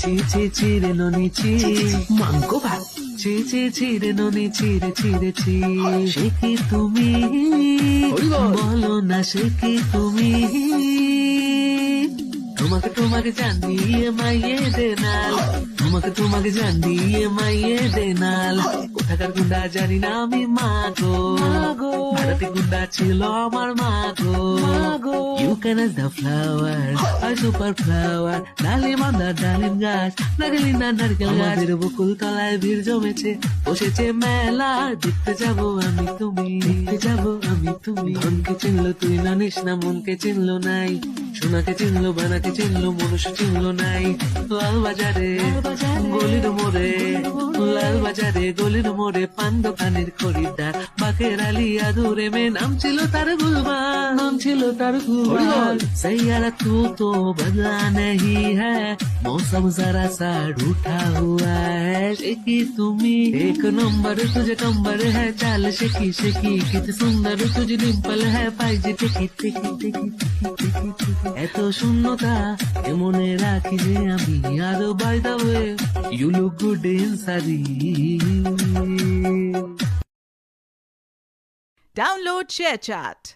চি চি চিরে ননি চি মাংক ভাত চি চি চিরে ননি চিরে চিরে চি সে কি তুমি বলো না সে কি তুমি তোমাকে তোমাকে জানিয়ে মাইয়ে দেনাল তোমাকে জানিয়ে মাইয়ে দেনাল কোথাকার গুন্ডা জানি না আমি মাগো ভারতে গুন্ডা ছিল আমার মাগো you can us the flower I super flower ডালিম অন দ্য ডালিম গাছ নাগলিন না নারকেল গাছের বকুল তলায় ভিড় জমেছে বসেছে মেলা দেখতে যাবো আমি তুমি ধনকে চিনলো তুই জানিস না মনকে চিনলো নাই সোনাকে চিনলো বানাকে চিনলো মনুষ্য চিনলো নাই লাল বাজারে গলির মোড়ে লাল বাজারে গলির মোড়ে পান দোকানের খরিদ্দার বাকের আলী আদুরে মে নাম ছিল তার গুলবান सैयारा तू तो बदला नहीं है मौसम जरा सा रूठा हुआ है शेकी तुम्ही एक नंबर तुझे कंबर है चाल शेकी शेकी किती सुंदर तुझी डिंपल है पाहिजे टिकी टिकी टिकी टिकी এত শূন্যতা মনে রাখি যে আমি আরো by the way you look good in sari Download ShareChat.